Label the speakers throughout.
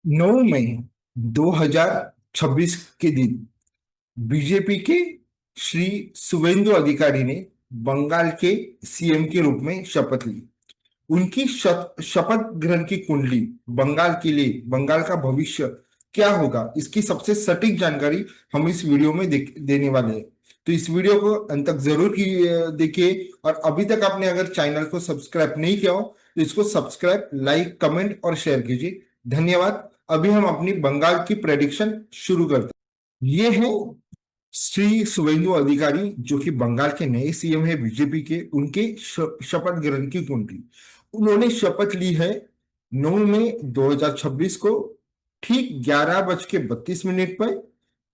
Speaker 1: 9 मई 2026 के दिन बीजेपी के श्री शुभेंदु अधिकारी ने बंगाल के सीएम के रूप में शपथ ली। उनकी शपथ ग्रहण की कुंडली बंगाल के लिए, बंगाल का भविष्य क्या होगा, इसकी सबसे सटीक जानकारी हम इस वीडियो में देने वाले हैं। तो इस वीडियो को अंत तक जरूर देखिए। और अभी तक आपने अगर चैनल को सब्सक्राइब नहीं किया हो तो इसको सब्सक्राइब, लाइक, कमेंट और शेयर कीजिए। धन्यवाद। अभी हम अपनी बंगाल की प्रेडिक्शन शुरू करते हैं। ये है श्री शुभेंदु अधिकारी, जो कि बंगाल के नए सीएम है बीजेपी के। उनके शपथ ग्रहण की कुंडली उन्होंने शपथ ली है 9 मई 2026 को, ठीक 11:32 पर,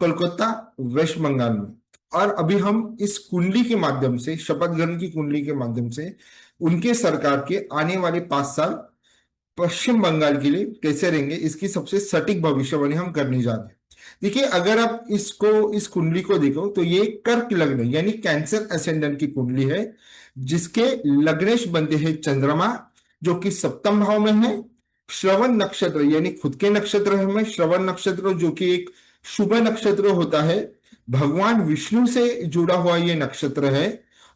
Speaker 1: कोलकाता, वेस्ट बंगाल में। और अभी हम इस कुंडली के माध्यम से, शपथ ग्रहण की कुंडली के माध्यम से, उनके सरकार के आने वाले 5 साल पश्चिम बंगाल के लिए कैसे रहेंगे, इसकी सबसे सटीक भविष्यवाणी हम करने जा रहे हैं। देखिए, अगर आप इस कुंडली को देखो तो ये कर्क लग्न यानी कैंसर असेंडेंट की कुंडली है, जिसके लग्नेश बनते हैं चंद्रमा, जो कि सप्तम भाव में है। श्रवण नक्षत्र यानी खुद के नक्षत्र है में श्रवण नक्षत्र, जो कि एक शुभ नक्षत्र होता है, भगवान विष्णु से जुड़ा हुआ ये नक्षत्र है।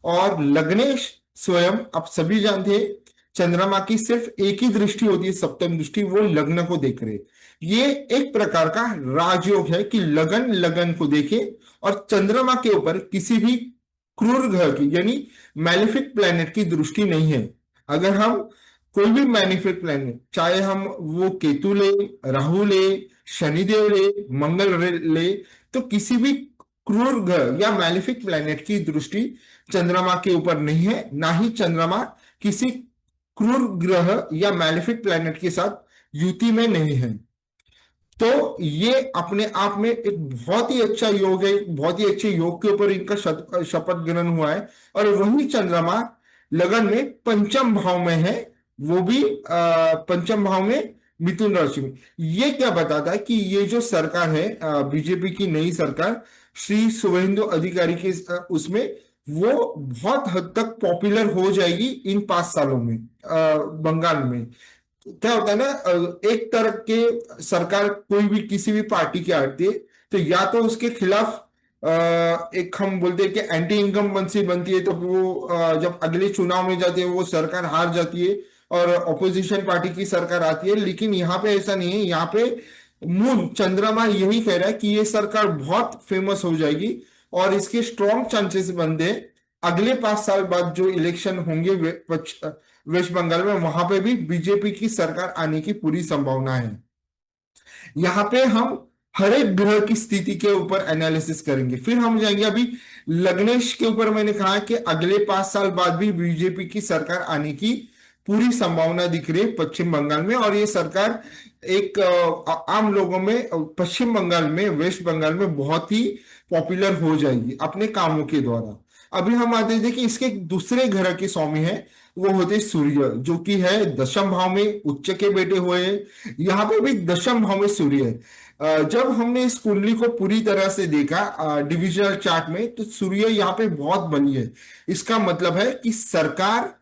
Speaker 1: और लग्नेश स्वयं आप सभी जानते हैं, चंद्रमा की सिर्फ एक ही दृष्टि होती है, सप्तम दृष्टि, वो लग्न को देख रहे। ये एक प्रकार का राजयोग है कि लगन लगन को देखे और चंद्रमा के ऊपर किसी भी क्रूर ग्रह की यानी मैलिफिक प्लैनेट की दृष्टि नहीं है। अगर हम कोई भी मैलिफिक प्लैनेट, चाहे हम वो केतु ले, राहु ले, शनिदेव ले, मंगल ले, तो किसी भी क्रूर ग्रह या मैलिफिक प्लैनेट की दृष्टि चंद्रमा के ऊपर नहीं है, ना ही चंद्रमा किसी क्रूर ग्रह या मैलिफिक प्लैनेट के साथ युति में नहीं है। तो ये अपने आप में एक बहुत ही अच्छा योग है, बहुत ही अच्छे योग के ऊपर इनका शपथ ग्रहण हुआ है। और वही चंद्रमा लगन में पंचम भाव में है, वो भी पंचम भाव में, मिथुन राशि में। ये क्या बताता है कि ये जो सरकार है, बीजेपी की नई सरकार, श्री शुभेंदु अधिकारी के उसमें, वो बहुत हद तक पॉपुलर हो जाएगी इन 5 सालों में बंगाल में। क्या होता है ना, एक तरह के सरकार कोई भी किसी भी पार्टी की आती है तो या तो उसके खिलाफ एक हम बोलते हैं कि एंटी इनकम्बेंसी बनती है, तो वो जब अगले चुनाव में जाते हैं वो सरकार हार जाती है और ऑपोजिशन पार्टी की सरकार आती है। लेकिन यहाँ पे ऐसा नहीं है। यहाँ पे मून चंद्रमा यही कह रहा है कि ये सरकार बहुत फेमस हो जाएगी और इसके स्ट्रॉन्ग चांसेस बनते हैं अगले 5 साल बाद जो इलेक्शन होंगे वेस्ट बंगाल में, वहां पे भी बीजेपी की सरकार आने की पूरी संभावना है। यहाँ पे हम हर एक ग्रह की स्थिति के ऊपर एनालिसिस करेंगे। फिर हम जाएंगे अभी लग्नेश के ऊपर। मैंने कहा कि अगले 5 साल बाद भी बीजेपी की सरकार आने की पूरी संभावना दिख रही है पश्चिम बंगाल में। और ये सरकार एक आम लोगों में पश्चिम बंगाल में, वेस्ट बंगाल में बहुत ही पॉपुलर हो जाएगी अपने कामों के द्वारा। अभी हम आते हैं कि इसके दूसरे ग्रह के स्वामी है, वो होते सूर्य, जो कि है दशम भाव में, उच्च के बेटे हुए हैं। यहाँ पे भी दशम भाव में सूर्य है। जब हमने इस कुंडली को पूरी तरह से देखा डिविजनल चार्ट में, तो सूर्य यहाँ पे बहुत बनी है। इसका मतलब है कि सरकार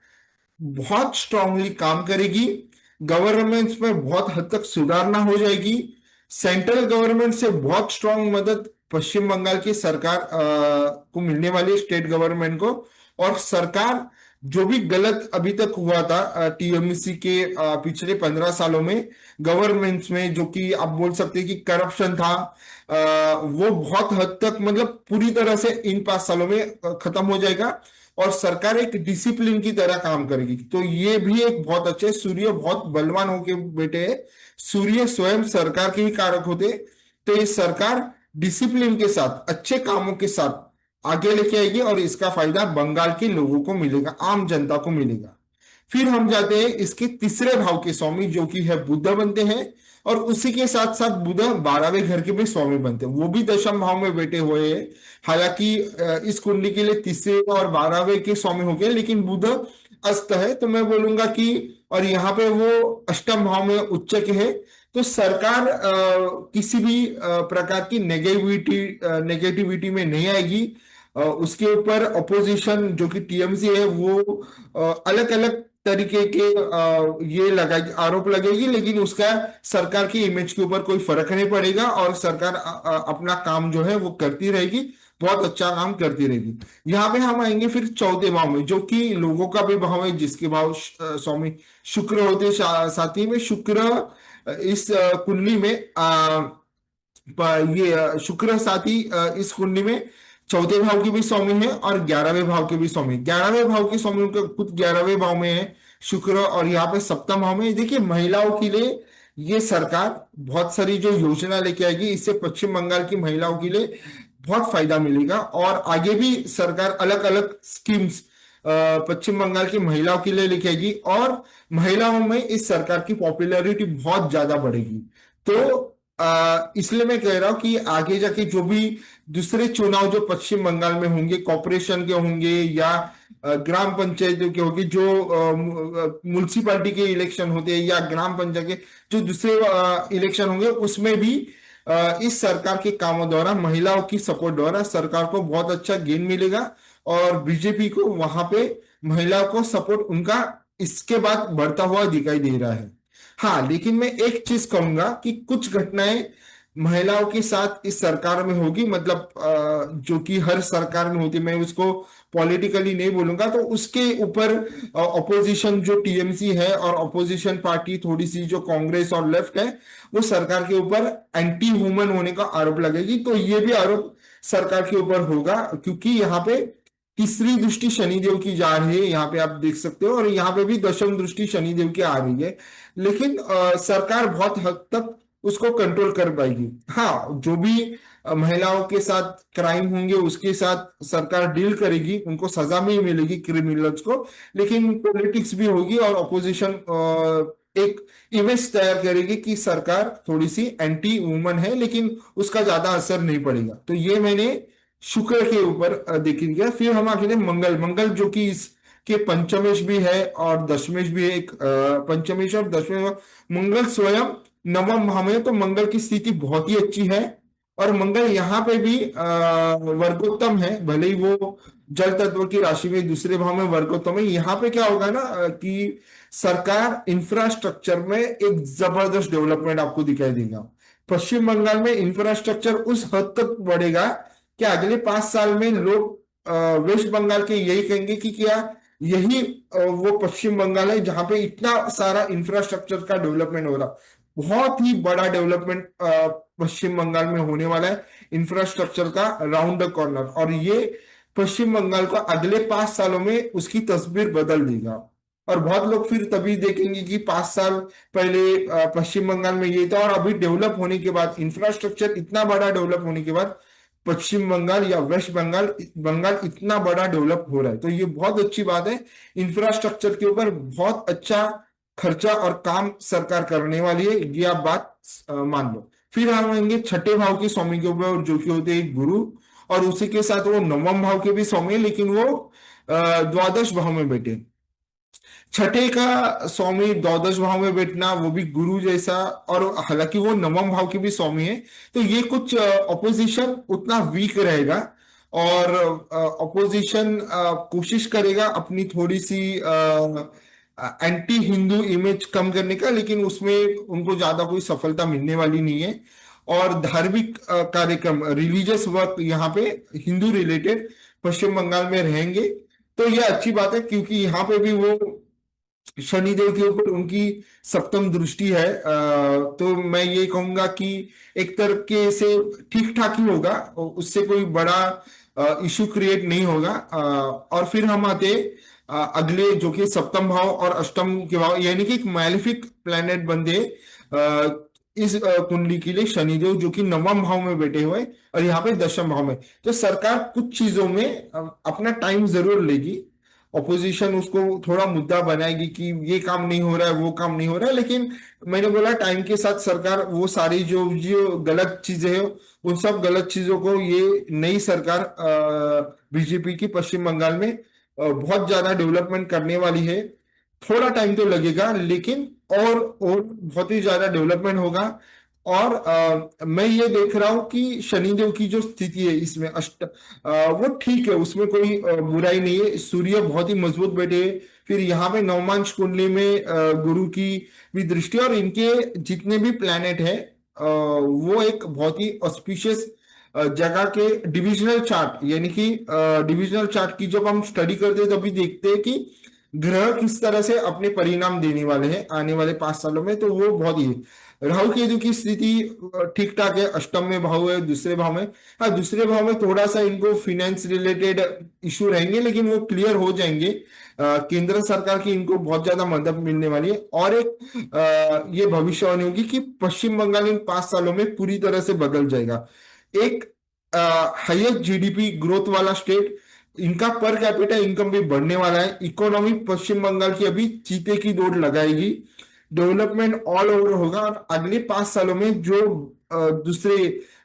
Speaker 1: बहुत स्ट्रांगली काम करेगी, गवर्नमेंट में बहुत हद तक सुधारना हो जाएगी, सेंट्रल गवर्नमेंट से बहुत स्ट्रांग मदद पश्चिम बंगाल की सरकार को मिलने वाली है, स्टेट गवर्नमेंट को। और सरकार जो भी गलत अभी तक हुआ था टीएमसी के पिछले 15 सालों में गवर्नमेंट में, जो कि आप बोल सकते हैं कि करप्शन था, वो बहुत हद तक, मतलब पूरी तरह से इन 5 सालों में खत्म हो जाएगा और सरकार एक डिसिप्लिन की तरह काम करेगी। तो ये भी एक बहुत अच्छे, सूर्य बहुत बलवान होके बेटे है, सूर्य स्वयं सरकार के ही कारक होते। तो ये सरकार डिसिप्लिन के साथ, अच्छे कामों के साथ आगे लेके आएगी और इसका फायदा बंगाल के लोगों को मिलेगा, आम जनता को मिलेगा। फिर हम जाते हैं इसके तीसरे भाव के स्वामी, जो कि है बुध बनते हैं। और उसी के साथ साथ बुध 12वें घर के भी स्वामी बनते हैं, वो भी दशम भाव में बैठे हुए हैं। हालांकि इस कुंडली के लिए तीसरे और 12वें के स्वामी हो गए, लेकिन बुध अस्त है, तो मैं बोलूंगा कि, और यहाँ पे वो अष्टम भाव में उच्च के है। तो सरकार किसी भी प्रकार की नेगेटिविटी में नहीं आएगी। उसके ऊपर अपोजिशन जो कि टीएमसी है, वो अलग अलग तरीके के ये लगा आरोप लगेगी, लेकिन उसका सरकार की इमेज के ऊपर कोई फर्क नहीं पड़ेगा और सरकार अपना काम जो है वो करती रहेगी, बहुत अच्छा काम करती रहेगी। यहाँ पे हम आएंगे फिर चौथे भाव में, जो कि लोगों का भी भाव है, जिसके भाव स्वामी शुक्र होते साथ ही में शुक्र इस कुंडली में ये शुक्र साथी इस कुंडली में चौथे भाव के भी स्वामी है और 11वें भाव के भी स्वामी। 11वें भाव के स्वामी उनका खुद 11वें भाव में है शुक्र, और यहाँ पे सप्तम भाव में। देखिए, महिलाओं के लिए ये सरकार बहुत सारी जो योजना लेके आएगी, इससे पश्चिम बंगाल की महिलाओं के लिए बहुत फायदा मिलेगा, और आगे भी सरकार अलग अलग स्कीम्स पश्चिम बंगाल की महिलाओं के लिए लेके आएगी, और महिलाओं में इस सरकार की पॉपुलैरिटी बहुत ज्यादा बढ़ेगी। तो इसलिए मैं कह रहा हूं कि आगे जाके जो भी दूसरे चुनाव जो पश्चिम बंगाल में होंगे, कॉरपोरेशन के होंगे या ग्राम पंचायतों के होंगे, जो म्युनिसिपैलिटी के इलेक्शन होते हैं या ग्राम पंचायत के जो दूसरे इलेक्शन होंगे, उसमें भी इस सरकार के कामों द्वारा, महिलाओं की सपोर्ट द्वारा सरकार को बहुत अच्छा गेन मिलेगा, और बीजेपी को वहां पे महिलाओं को सपोर्ट उनका इसके बाद बढ़ता हुआ दिखाई दे रहा है। हाँ, लेकिन मैं एक चीज कहूंगा कि कुछ घटनाएं महिलाओं के साथ इस सरकार में होगी, मतलब जो कि हर सरकार में होती, मैं उसको पॉलिटिकली नहीं बोलूंगा, तो उसके ऊपर ऑपोजिशन जो टीएमसी है और ऑपोजिशन पार्टी थोड़ी सी जो कांग्रेस और लेफ्ट है, वो सरकार के ऊपर एंटी वुमन होने का आरोप लगेगी। तो ये भी आरोप सरकार के ऊपर होगा, क्योंकि यहाँ पे तीसरी दृष्टि शनिदेव की जा रही है, यहाँ पे आप देख सकते हो, और यहाँ पे भी दशम दृष्टि शनिदेव की आ रही है। लेकिन सरकार बहुत हद तक उसको कंट्रोल कर पाएगी। हाँ, जो भी महिलाओं के साथ क्राइम होंगे उसके साथ सरकार डील करेगी, उनको सजा भी मिलेगी क्रिमिनल्स को, लेकिन पॉलिटिक्स भी होगी और ऑपोजिशन एक इमेज तैयार करेगी कि सरकार थोड़ी सी एंटी वुमन है, लेकिन उसका ज्यादा असर नहीं पड़ेगा। तो ये मैंने शुक्र के ऊपर देख लिया। फिर हम आगे मंगल। मंगल जो कि इसके पंचमेश भी है और दशमेश भी है, एक पंचमेश और दशमेश। मंगल स्वयं नवम भाव में, तो मंगल की स्थिति बहुत ही अच्छी है, और मंगल यहाँ पे भी वर्गोत्तम है, भले ही वो जल तत्व की राशि में दूसरे भाव में वर्गोत्तम है। यहाँ पे क्या होगा ना कि सरकार इंफ्रास्ट्रक्चर में एक जबरदस्त डेवलपमेंट आपको दिखाई देगा। पश्चिम बंगाल में इंफ्रास्ट्रक्चर उस हद तक बढ़ेगा कि अगले 5 साल में लोग वेस्ट बंगाल के यही कहेंगे कि क्या यही वो पश्चिम बंगाल है जहां पे इतना सारा इंफ्रास्ट्रक्चर का डेवलपमेंट हो रहा। बहुत ही बड़ा डेवलपमेंट पश्चिम बंगाल में होने वाला है इंफ्रास्ट्रक्चर का, राउंड द कॉर्नर, और ये पश्चिम बंगाल को अगले 5 सालों में उसकी तस्वीर बदल देगा। और बहुत लोग फिर तभी देखेंगे कि 5 साल पहले पश्चिम बंगाल में ये था, और अभी डेवलप होने के बाद, इंफ्रास्ट्रक्चर इतना बड़ा डेवलप होने के बाद पश्चिम बंगाल या वेस्ट बंगाल बंगाल इतना बड़ा डेवलप हो रहा है। तो ये बहुत अच्छी बात है। इंफ्रास्ट्रक्चर के ऊपर बहुत अच्छा खर्चा और काम सरकार करने वाली है, ये आप बात मान लो। फिर हम आएंगे छठे भाव के स्वामी के ऊपर, जो कि होते हैं गुरु, और उसी के साथ वो नवम भाव के भी स्वामी है, लेकिन वो द्वादश भाव में बैठे। छठे का स्वामी द्वादश भाव में बैठना, वो भी गुरु जैसा, और हालांकि वो नवम भाव के भी स्वामी है। तो ये कुछ ऑपोजिशन उतना वीक रहेगा, और ऑपोजिशन कोशिश करेगा अपनी थोड़ी सी एंटी हिंदू इमेज कम करने का, लेकिन उसमें उनको ज्यादा कोई सफलता मिलने वाली नहीं है। और धार्मिक कार्यक्रम, रिलीजियस वर्क यहाँ पे हिंदू रिलेटेड पश्चिम बंगाल में रहेंगे। तो ये अच्छी बात है, क्योंकि यहाँ पे भी वो शनिदेव के ऊपर उनकी सप्तम दृष्टि है। तो मैं ये कहूंगा कि एक तरीके से ठीक ठाक ही होगा, उससे कोई बड़ा इशू क्रिएट नहीं होगा। और फिर हम आते अगले, जो कि सप्तम भाव और अष्टम के भाव, यानी कि एक मैलिफिक प्लैनेट बनते इस कुंडली के लिए शनिदेव, जो कि नवम भाव में बैठे हुए, और यहाँ पे दशम भाव में। तो सरकार कुछ चीजों में अपना टाइम जरूर लेगी, ऑपोजिशन उसको थोड़ा मुद्दा बनाएगी कि ये काम नहीं हो रहा है, वो काम नहीं हो रहा है, लेकिन मैंने बोला टाइम के साथ सरकार वो सारी जो जो गलत चीजें हैं, उन सब गलत चीजों को ये नई सरकार बीजेपी की पश्चिम बंगाल में बहुत ज्यादा डेवलपमेंट करने वाली है। थोड़ा टाइम तो लगेगा, लेकिन और बहुत ही ज्यादा डेवलपमेंट होगा। और मैं ये देख रहा हूं कि शनिदेव की जो स्थिति है इसमें वो ठीक है, उसमें कोई बुराई नहीं है। सूर्य बहुत ही मजबूत बैठे हैं, फिर यहाँ पे नवमांश कुंडली में गुरु की भी दृष्टि, और इनके जितने भी प्लैनेट है वो एक बहुत ही ऑस्पिशियस जगह के डिविजनल चार्ट, यानी कि डिविजनल चार्ट की जब हम स्टडी करते हैं तभी देखते हैं कि ग्रह किस तरह से अपने परिणाम देने वाले हैं आने वाले 5 सालों में। तो वो बहुत ही है। राहु केतु की स्थिति ठीक ठाक है, अष्टम में भाव है, दूसरे भाव में। हाँ, दूसरे भाव में थोड़ा सा इनको फाइनेंस रिलेटेड इशू रहेंगे, लेकिन वो क्लियर हो जाएंगे। केंद्र सरकार की इनको बहुत ज्यादा मदद मिलने वाली है। और एक ये भविष्यवाणी होगी कि पश्चिम बंगाल इन 5 सालों में पूरी तरह से बदल जाएगा। एक हाईएस्ट जीडीपी ग्रोथ वाला स्टेट, इनका पर कैपिटा इनकम भी बढ़ने वाला है। इकोनॉमी पश्चिम बंगाल की अभी चीते की दौड़ लगाएगी। डेवलपमेंट ऑल ओवर होगा, और अगले 5 सालों में जो दूसरे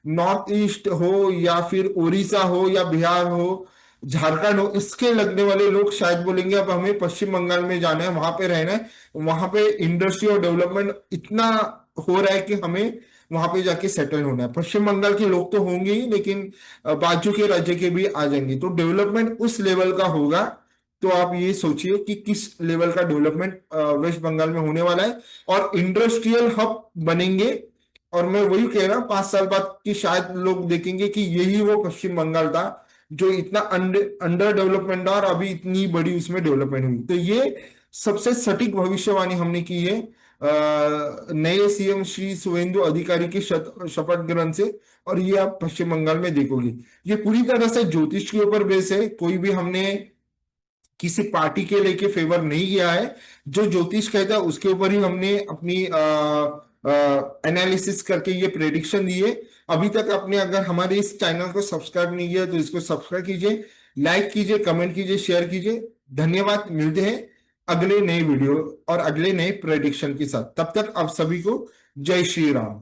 Speaker 1: नॉर्थ ईस्ट हो या फिर उड़ीसा हो या बिहार हो, झारखंड हो, इसके लगने वाले लोग शायद बोलेंगे अब हमें पश्चिम बंगाल में जाना है, वहां पे रहना है। वहां पे इंडस्ट्री और डेवलपमेंट इतना हो रहा है कि हमें वहां पे जाके सेटल होना है। पश्चिम बंगाल के लोग तो होंगे ही, लेकिन बाजू के राज्य के भी आ जाएंगे, तो डेवलपमेंट उस लेवल का होगा। तो आप ये सोचिए कि किस लेवल का डेवलपमेंट वेस्ट बंगाल में होने वाला है, और इंडस्ट्रियल हब बनेंगे। और मैं वही कह रहा हूँ, 5 साल बाद कि शायद लोग देखेंगे कि यही वो पश्चिम बंगाल था जो इतना अंडर डेवलपमेंट था, और अभी इतनी बड़ी उसमें डेवलपमेंट हुई। तो ये सबसे सटीक भविष्यवाणी हमने की है नए सीएम श्री शुवेंदु अधिकारी के शपथ ग्रहण से। और ये आप पश्चिम बंगाल में देखोगे, ये पूरी तरह से ज्योतिष के ऊपर बेस है। कोई भी हमने किसी पार्टी के लेके फेवर नहीं किया है। जो ज्योतिष कहता है उसके ऊपर ही हमने अपनी एनालिसिस करके ये प्रेडिक्शन दिए। अभी तक आपने अगर हमारे इस चैनल को सब्सक्राइब नहीं किया तो इसको सब्सक्राइब कीजिए, लाइक कीजिए, कमेंट कीजिए, शेयर कीजिए। धन्यवाद। मिलते हैं अगले नए वीडियो और अगले नए प्रेडिक्शन के साथ। तब तक आप सभी को जय श्री राम।